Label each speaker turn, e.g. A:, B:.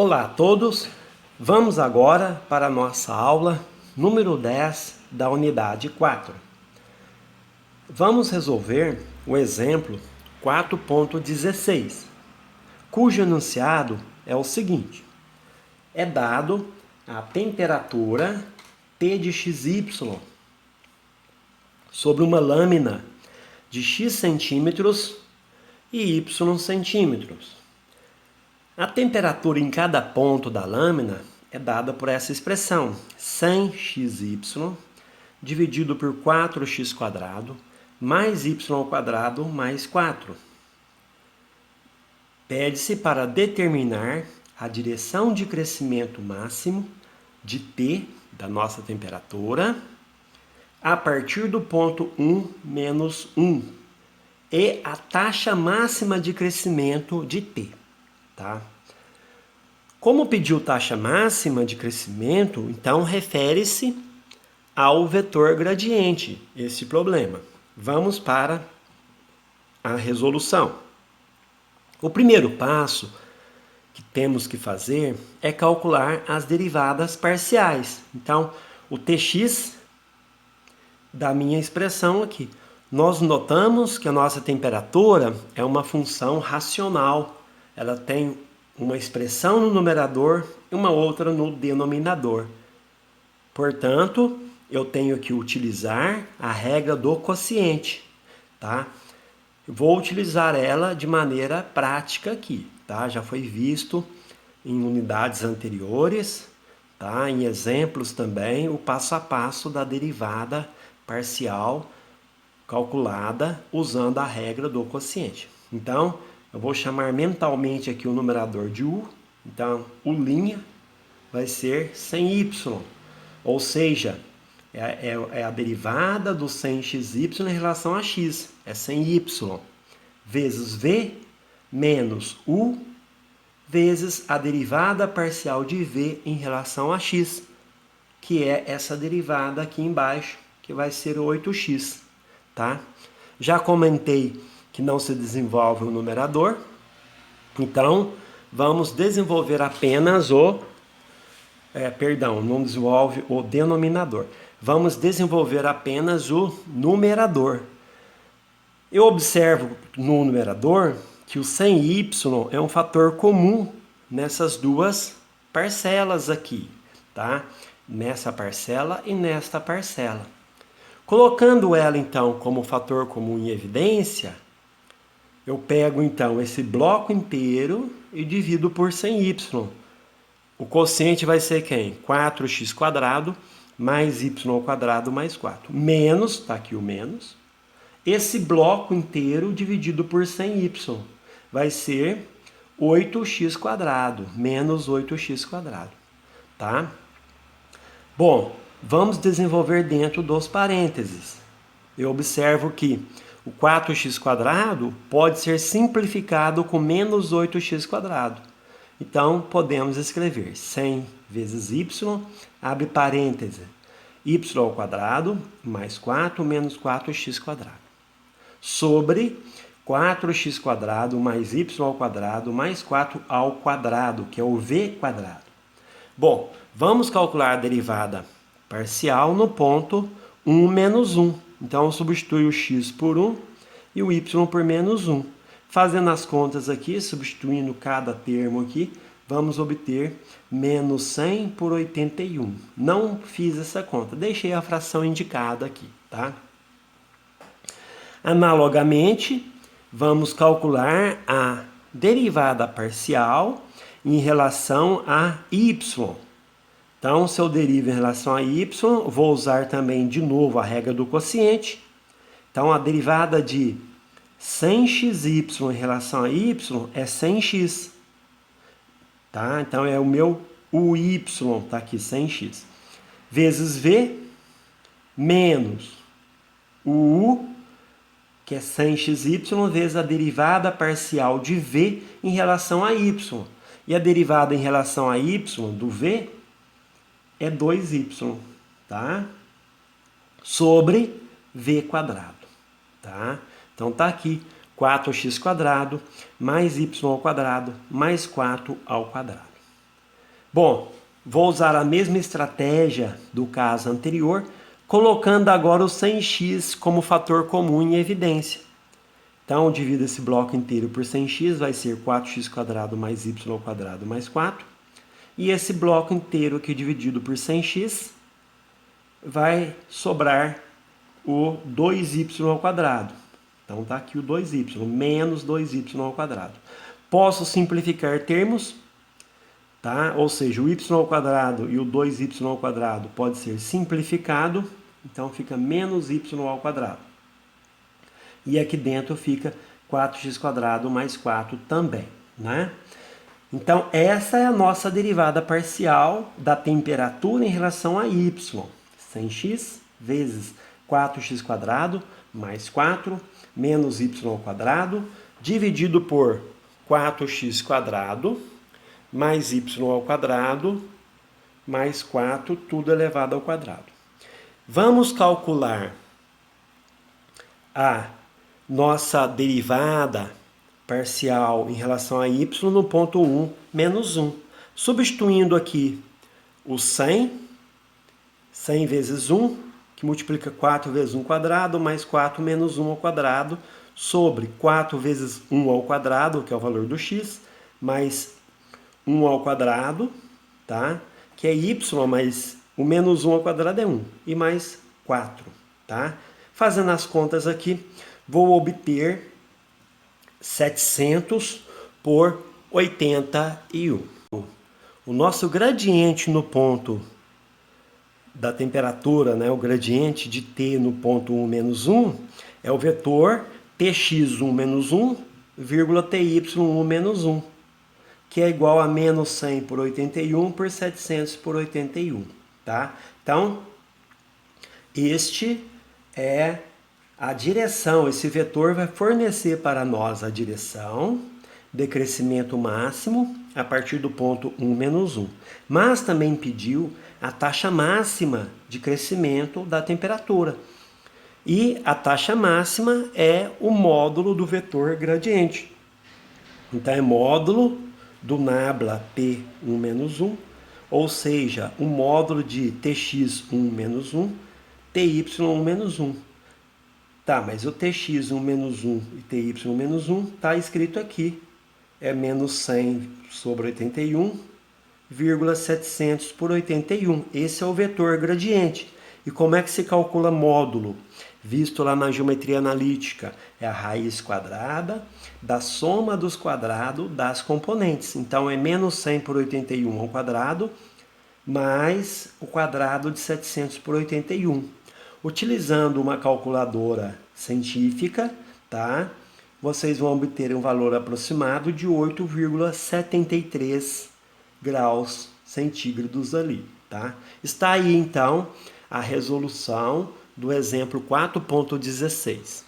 A: Olá a todos, vamos agora para a nossa aula número 10 da unidade 4. Vamos resolver o exemplo 4.16, cujo enunciado é o seguinte: é dado a temperatura T de XY sobre uma lâmina de X centímetros e Y centímetros. A temperatura em cada ponto da lâmina é dada por essa expressão, 100xy dividido por 4x² mais y² mais 4. Pede-se para determinar a direção de crescimento máximo de T, da nossa temperatura, a partir do ponto 1 menos 1, e a taxa máxima de crescimento de T. Tá? Como pediu taxa máxima de crescimento, então refere-se ao vetor gradiente, esse problema. Vamos para a resolução. O primeiro passo que temos que fazer é calcular as derivadas parciais. Então, o Tx da minha expressão aqui. Nós notamos que a nossa temperatura é uma função racional. Ela tem uma expressão no numerador e uma outra no denominador. Portanto, eu tenho que utilizar a regra do quociente, tá? Vou utilizar ela de maneira prática aqui, tá? Já foi visto em unidades anteriores, tá? Em exemplos também, o passo a passo da derivada parcial calculada usando a regra do quociente. Então, eu vou chamar mentalmente aqui o numerador de U. Então, U' vai ser 100y. Ou seja, é a derivada do 100xy em relação a x. É 100y vezes V menos U vezes a derivada parcial de V em relação a x, que é essa derivada aqui embaixo, que vai ser 8x. Tá? Já comentei que não se desenvolve o numerador, então vamos desenvolver apenas não desenvolve o denominador. Vamos desenvolver apenas o numerador. Eu observo no numerador que o 100y é um fator comum nessas duas parcelas aqui, tá? Nessa parcela e nesta parcela. Colocando ela, então, como fator comum em evidência, eu pego, então, esse bloco inteiro e divido por 100y. O quociente vai ser quem? 4x² mais y² mais 4. Menos, está aqui o menos, esse bloco inteiro dividido por 100y. Vai ser 8x², menos 8x². Tá? Bom, vamos desenvolver dentro dos parênteses. Eu observo que o 4x² pode ser simplificado com menos 8x². Então, podemos escrever 100 vezes y, abre parêntese, y² mais 4 menos 4x². Sobre 4x² mais y² mais 4 ao quadrado, que é o v². Bom, vamos calcular a derivada parcial no ponto 1 menos 1. Então, eu substituo o x por 1 e o y por menos 1. Fazendo as contas aqui, substituindo cada termo aqui, vamos obter menos 100 por 81. Não fiz essa conta, deixei a fração indicada aqui, tá? Analogamente, vamos calcular a derivada parcial em relação a y. Então, se eu derivo em relação a y, vou usar também de novo a regra do quociente. Então, a derivada de 100xy em relação a y é 100x. Tá? Então, é o meu uy, está aqui, 100x. Vezes v, menos o u, que é 100xy, vezes a derivada parcial de v em relação a y. E a derivada em relação a y do v é 2y, tá? Sobre v², tá? Então tá aqui 4x² mais y² mais 4 ao quadrado. Bom, vou usar a mesma estratégia do caso anterior, colocando agora o 100x como fator comum em evidência. Então, divido esse bloco inteiro por 100x, vai ser 4x² mais y² mais 4. E esse bloco inteiro aqui dividido por 100x vai sobrar o 2y². Então, está aqui o 2y, menos 2y². Posso simplificar termos, tá? Ou seja, o y² e o 2y² pode ser simplificado, então fica menos y². E aqui dentro fica 4x² mais 4 também, né? Então, essa é a nossa derivada parcial da temperatura em relação a y. 100x vezes 4x² mais 4 menos y² dividido por 4x² mais y² mais 4, tudo elevado ao quadrado. Vamos calcular a nossa derivada parcial em relação a y no ponto 1 menos 1. Substituindo aqui o 100 vezes 1, que multiplica 4 vezes 1² mais 4 menos 1², sobre 4 vezes 1², que é o valor do x, mais 1², tá? Que é y, mas o menos 1² é 1, e mais 4, tá? Fazendo as contas aqui, vou obter 700 por 81. O nosso gradiente no ponto da temperatura, né, o gradiente de T no ponto 1 menos 1, é o vetor Tx1 menos 1, vírgula Ty1 menos 1, que é igual a menos 100 por 81 por 700 por 81. Tá? Então, este é a direção, esse vetor vai fornecer para nós a direção de crescimento máximo a partir do ponto 1 menos 1. Mas também pediu a taxa máxima de crescimento da temperatura. E a taxa máxima é o módulo do vetor gradiente. Então é módulo do nabla P1 menos 1, ou seja, o módulo de Tx1 menos 1, Ty1 menos 1. Tá, mas o Tx1 menos 1 e Ty1 menos 1 está escrito aqui. É menos 100 sobre 81, 700 por 81. Esse é o vetor gradiente. E como é que se calcula módulo? Visto lá na geometria analítica, é a raiz quadrada da soma dos quadrados das componentes. Então, é menos 100 por 81 ao quadrado, mais o quadrado de 700 por 81. Utilizando uma calculadora científica, tá? Vocês vão obter um valor aproximado de 8,73 graus centígrados ali, tá? Está aí, então, a resolução do exemplo 4.16.